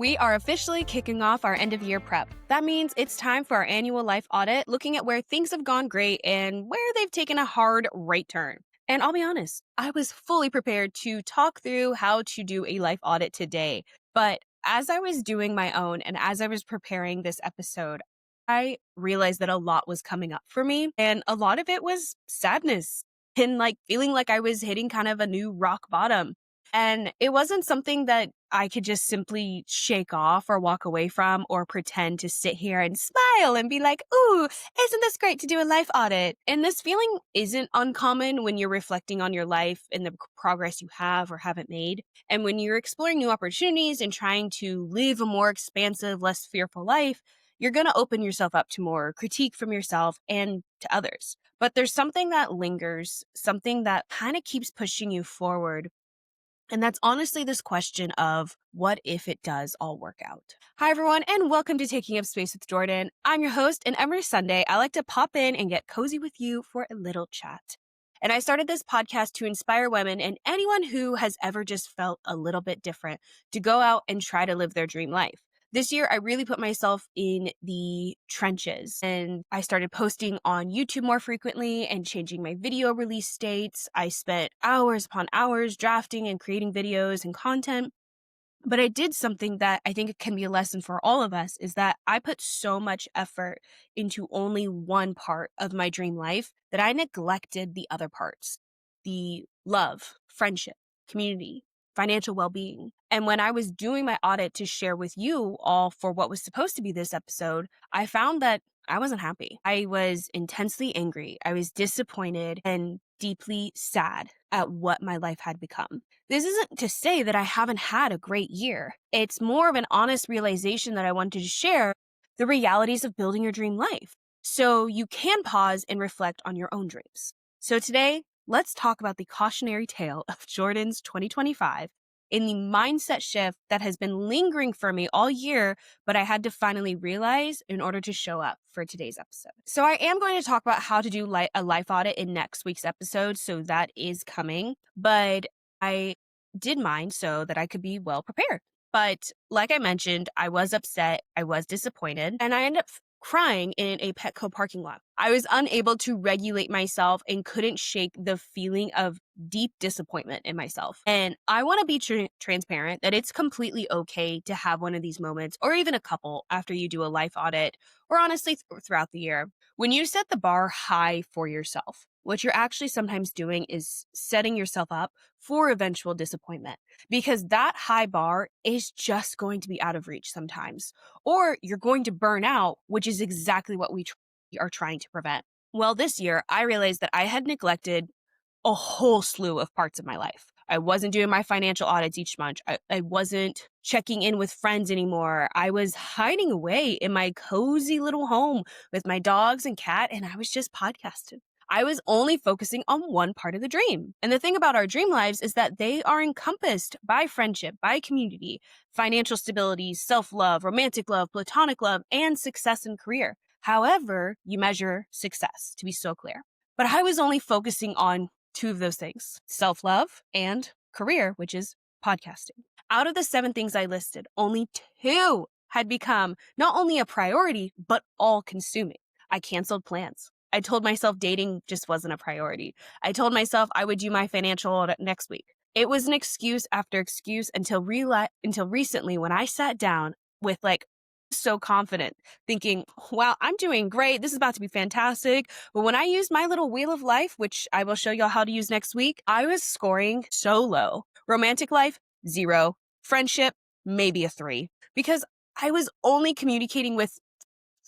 We are officially kicking off our end of year prep. That means it's time for our annual life audit, looking at where things have gone great and where they've taken a hard right turn. And I'll be honest, I was fully prepared to talk through how to do a life audit today. But as I was doing my own and as I was preparing this episode, I realized that a lot was coming up for me. And a lot of it was sadness and feeling like I was hitting kind of a new rock bottom. And it wasn't something that I could just simply shake off or walk away from or pretend to sit here and smile and be like, ooh, isn't this great to do a life audit? And this feeling isn't uncommon when you're reflecting on your life and the progress you have or haven't made. And when you're exploring new opportunities and trying to live a more expansive, less fearful life, you're going to open yourself up to more critique from yourself and to others. But there's something that lingers, something that kind of keeps pushing you forward. And that's honestly this question of what if it does all work out? Hi, everyone, and welcome to Taking Up Space with Jordan. I'm your host, and every Sunday, I like to pop in and get cozy with you for a little chat. And I started this podcast to inspire women and anyone who has ever just felt a little bit different to go out and try to live their dream life. This year, I really put myself in the trenches and I started posting on YouTube more frequently and changing my video release dates. I spent hours upon hours drafting and creating videos and content. But I did something that I think can be a lesson for all of us is that I put so much effort into only one part of my dream life that I neglected the other parts, the love, friendship, community, financial well-being. And when I was doing my audit to share with you all for what was supposed to be this episode, I found that I wasn't happy. I was intensely angry. I was disappointed and deeply sad at what my life had become. This isn't to say that I haven't had a great year. It's more of an honest realization that I wanted to share the realities of building your dream life. So you can pause and reflect on your own dreams. So today, let's talk about the cautionary tale of Jordan's 2025 in the mindset shift that has been lingering for me all year, but I had to finally realize in order to show up for today's episode. So I am going to talk about how to do a life audit in next week's episode. So that is coming, but I did mine so that I could be well prepared. But like I mentioned, I was upset, I was disappointed, and I ended up crying in a Petco parking lot. I was unable to regulate myself and couldn't shake the feeling of deep disappointment in myself. And I want to be transparent that it's completely okay to have one of these moments or even a couple after you do a life audit or honestly throughout the year. When you set the bar high for yourself, what you're actually sometimes doing is setting yourself up for eventual disappointment because that high bar is just going to be out of reach sometimes, or you're going to burn out, which is exactly what we are trying to prevent. Well, this year, I realized that I had neglected a whole slew of parts of my life. I wasn't doing my financial audits each month. I wasn't checking in with friends anymore. I was hiding away in my cozy little home with my dogs and cat, and I was just podcasting. I was only focusing on one part of the dream. And the thing about our dream lives is that they are encompassed by friendship, by community, financial stability, self-love, romantic love, platonic love, and success in career. However, you measure success, to be so clear. But I was only focusing on two of those things, self-love and career, which is podcasting. Out of the 7 things I listed, only 2 had become not only a priority, but all-consuming. I canceled plans. I told myself dating just wasn't a priority. I told myself I would do my financial audit next week. It was an excuse after excuse until recently when I sat down with so confident thinking, wow, I'm doing great. This is about to be fantastic. But when I used my little wheel of life, which I will show y'all how to use next week, I was scoring so low. Romantic life, 0. Friendship, maybe a 3. Because I was only communicating with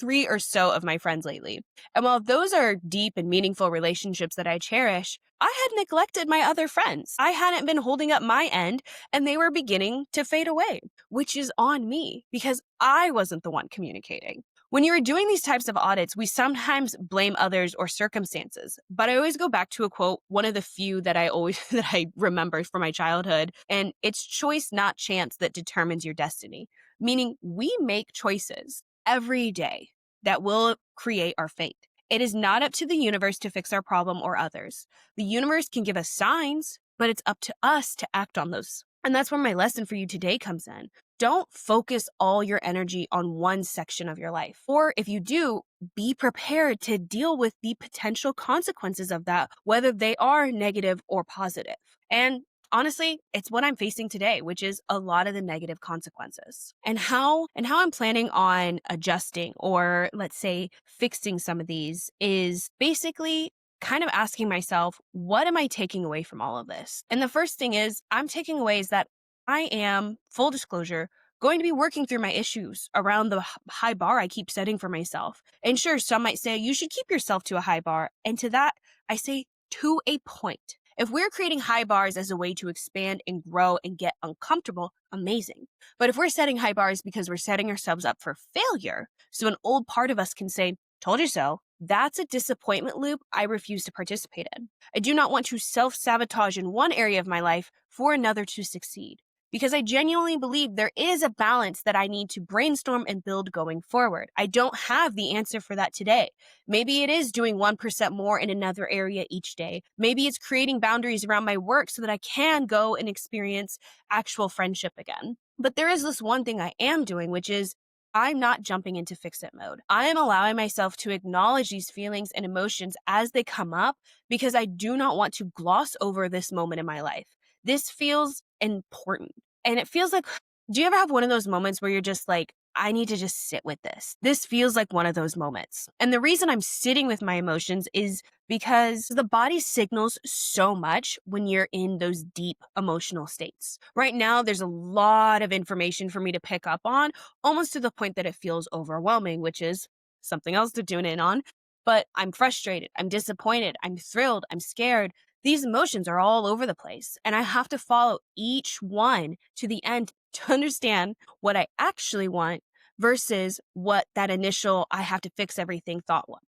3 or so of my friends lately. And while those are deep and meaningful relationships that I cherish, I had neglected my other friends. I hadn't been holding up my end and they were beginning to fade away, which is on me because I wasn't the one communicating. When you're doing these types of audits, we sometimes blame others or circumstances, but I always go back to a quote, one of the few that I remember from my childhood, and it's choice, not chance, that determines your destiny. Meaning we make choices every day that will create our fate. It is not up to the universe to fix our problem or others. The universe can give us signs, but it's up to us to act on those And that's where my lesson for you today comes in. Don't focus all your energy on one section of your life. Or if you do, be prepared to deal with the potential consequences of that, whether they are negative or positive. And honestly, it's what I'm facing today, which is a lot of the negative consequences. And how I'm planning on adjusting or let's say fixing some of these is basically kind of asking myself, what am I taking away from all of this? And the first thing is I'm taking away is that I am, full disclosure, going to be working through my issues around the high bar I keep setting for myself. And sure, some might say you should keep yourself to a high bar. And to that, I say to a point. If we're creating high bars as a way to expand and grow and get uncomfortable, amazing. But if we're setting high bars because we're setting ourselves up for failure, so an old part of us can say, told you so, that's a disappointment loop I refuse to participate in. I do not want to self-sabotage in one area of my life for another to succeed. Because I genuinely believe there is a balance that I need to brainstorm and build going forward. I don't have the answer for that today. Maybe it is doing 1% more in another area each day. Maybe it's creating boundaries around my work so that I can go and experience actual friendship again. But there is this one thing I am doing, which is I'm not jumping into fix-it mode. I am allowing myself to acknowledge these feelings and emotions as they come up because I do not want to gloss over this moment in my life. This feels important. And it feels like, do you ever have one of those moments where you're just like, I need to just sit with this? This feels like one of those moments. And the reason I'm sitting with my emotions is because the body signals so much when you're in those deep emotional states. Right now, there's a lot of information for me to pick up on, almost to the point that it feels overwhelming, which is something else to tune in on. But I'm frustrated, I'm disappointed, I'm thrilled, I'm scared. These emotions are all over the place, and I have to follow each one to the end to understand what I actually want versus what that initial I have to fix everything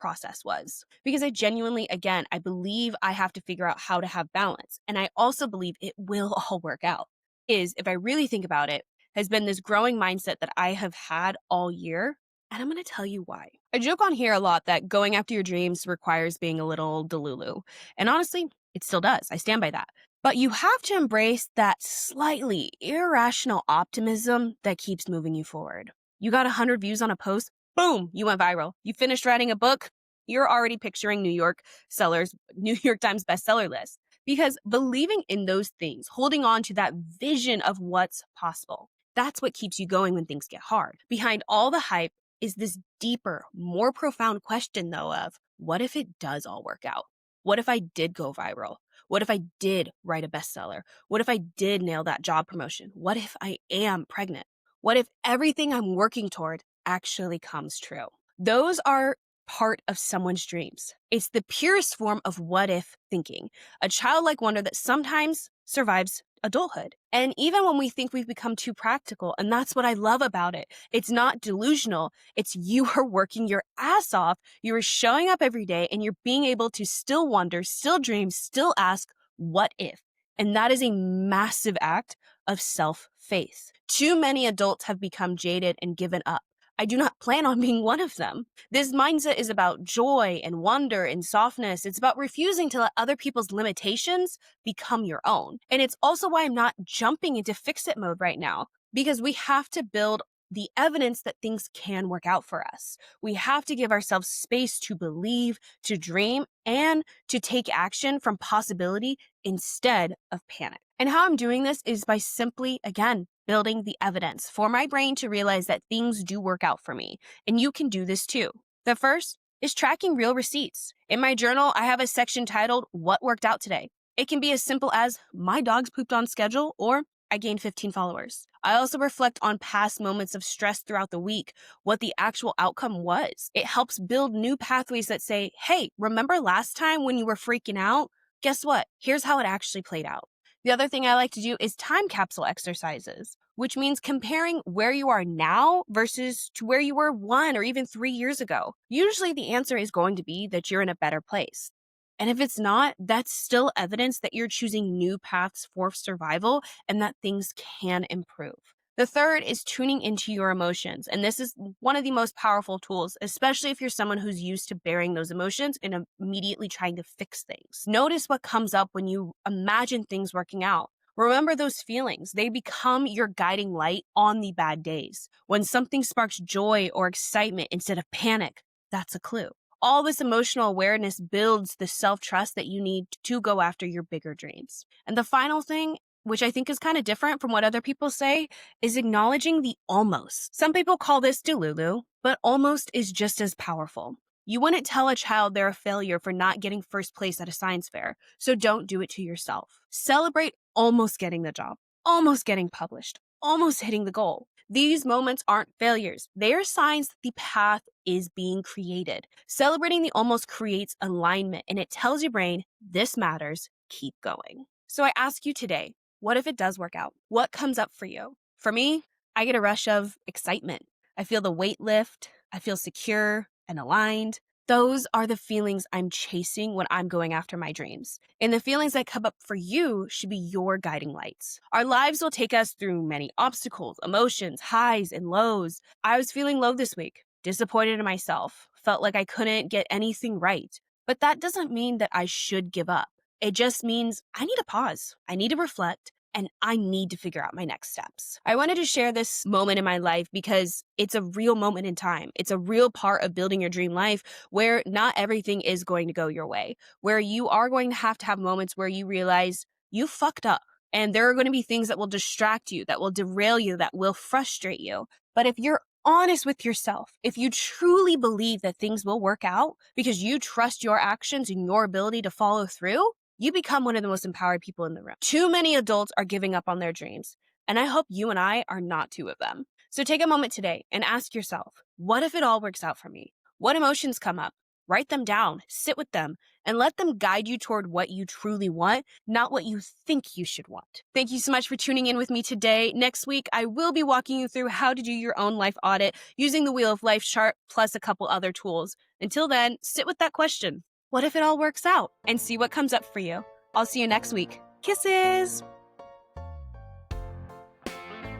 process was. Because I genuinely, again, I believe I have to figure out how to have balance. And I also believe it will all work out. Is, if I really think about it, has been this growing mindset that I have had all year. And I'm going to tell you why. I joke on here a lot that going after your dreams requires being a little delulu. And honestly, it still does. I stand by that. But you have to embrace that slightly irrational optimism that keeps moving you forward. You got 100 views on a post, boom, you went viral. You finished writing a book, you're already picturing New York Times bestseller list. Because believing in those things, holding on to that vision of what's possible, that's what keeps you going when things get hard. Behind all the hype is this deeper, more profound question, though, of what if it does all work out? What if I did go viral? What if I did write a bestseller? What if I did nail that job promotion? What if I am pregnant? What if everything I'm working toward actually comes true? Those are part of someone's dreams. It's the purest form of what if thinking, a childlike wonder that sometimes survives adulthood. And even when we think we've become too practical, and that's what I love about it, it's not delusional. It's you are working your ass off. You are showing up every day and you're being able to still wonder, still dream, still ask, what if? And that is a massive act of self-faith. Too many adults have become jaded and given up. I do not plan on being one of them. This mindset is about joy and wonder and softness. It's about refusing to let other people's limitations become your own. And it's also why I'm not jumping into fix-it mode right now, because we have to build the evidence that things can work out for us. We have to give ourselves space to believe, to dream, and to take action from possibility instead of panic. And how I'm doing this is by simply, again, building the evidence for my brain to realize that things do work out for me. And you can do this too. The first is tracking real receipts. In my journal, I have a section titled, What Worked Out Today? It can be as simple as, my dogs pooped on schedule, or I gained 15 followers. I also reflect on past moments of stress throughout the week, what the actual outcome was. It helps build new pathways that say, hey, remember last time when you were freaking out? Guess what? Here's how it actually played out. The other thing I like to do is time capsule exercises, which means comparing where you are now versus to where you were 1 or even 3 years ago. Usually the answer is going to be that you're in a better place. And if it's not, that's still evidence that you're choosing new paths for survival and that things can improve. The third is tuning into your emotions. And this is one of the most powerful tools, especially if you're someone who's used to bearing those emotions and immediately trying to fix things. Notice what comes up when you imagine things working out. Remember those feelings. They become your guiding light on the bad days. When something sparks joy or excitement instead of panic, that's a clue. All this emotional awareness builds the self-trust that you need to go after your bigger dreams. And the final thing, which I think is kind of different from what other people say, is acknowledging the almost. Some people call this delulu, but almost is just as powerful. You wouldn't tell a child they're a failure for not getting first place at a science fair, so don't do it to yourself. Celebrate almost getting the job, almost getting published, almost hitting the goal. These moments aren't failures. They are signs that the path is being created. Celebrating the almost creates alignment, and it tells your brain, this matters, keep going. So I ask you today, what if it does work out? What comes up for you? For me, I get a rush of excitement. I feel the weight lift. I feel secure and aligned. Those are the feelings I'm chasing when I'm going after my dreams. And the feelings that come up for you should be your guiding lights. Our lives will take us through many obstacles, emotions, highs and lows. I was feeling low this week, disappointed in myself, felt like I couldn't get anything right. But that doesn't mean that I should give up. It just means I need to pause. I need to reflect. And I need to figure out my next steps. I wanted to share this moment in my life because it's a real moment in time. It's a real part of building your dream life where not everything is going to go your way, where you are going to have moments where you realize you fucked up. And there are going to be things that will distract you, that will derail you, that will frustrate you. But if you're honest with yourself, if you truly believe that things will work out because you trust your actions and your ability to follow through, you become one of the most empowered people in the room. Too many adults are giving up on their dreams, and I hope you and I are not two of them. So take a moment today and ask yourself, what if it all works out for me? What emotions come up? Write them down, sit with them, and let them guide you toward what you truly want, not what you think you should want. Thank you so much for tuning in with me today. Next week, I will be walking you through how to do your own life audit using the Wheel of Life chart plus a couple other tools. Until then, sit with that question. What if it all works out? And see what comes up for you. I'll see you next week. Kisses!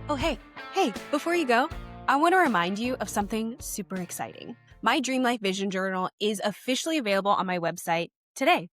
Oh, hey, before you go, I want to remind you of something super exciting. My Dream Life Vision Journal is officially available on my website today.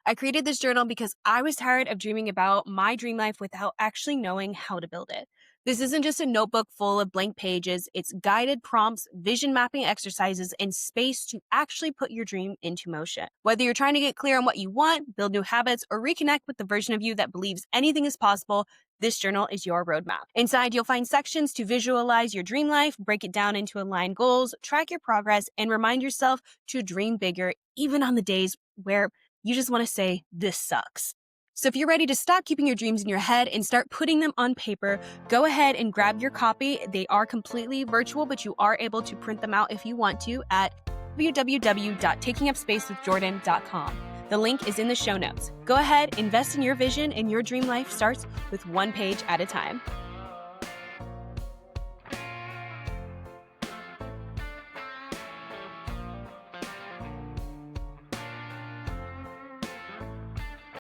I created this journal because I was tired of dreaming about my dream life without actually knowing how to build it. This isn't just a notebook full of blank pages. It's guided prompts, vision mapping exercises, and space to actually put your dream into motion. Whether you're trying to get clear on what you want, build new habits, or reconnect with the version of you that believes anything is possible, this journal is your roadmap. Inside, you'll find sections to visualize your dream life, break it down into aligned goals, track your progress, and remind yourself to dream bigger, even on the days where you just want to say, this sucks. So if you're ready to stop keeping your dreams in your head and start putting them on paper, go ahead and grab your copy. They are completely virtual, but you are able to print them out if you want to at www.takingupspacewithjordan.com. The link is in the show notes. Go ahead, invest in your vision, and your dream life starts with one page at a time.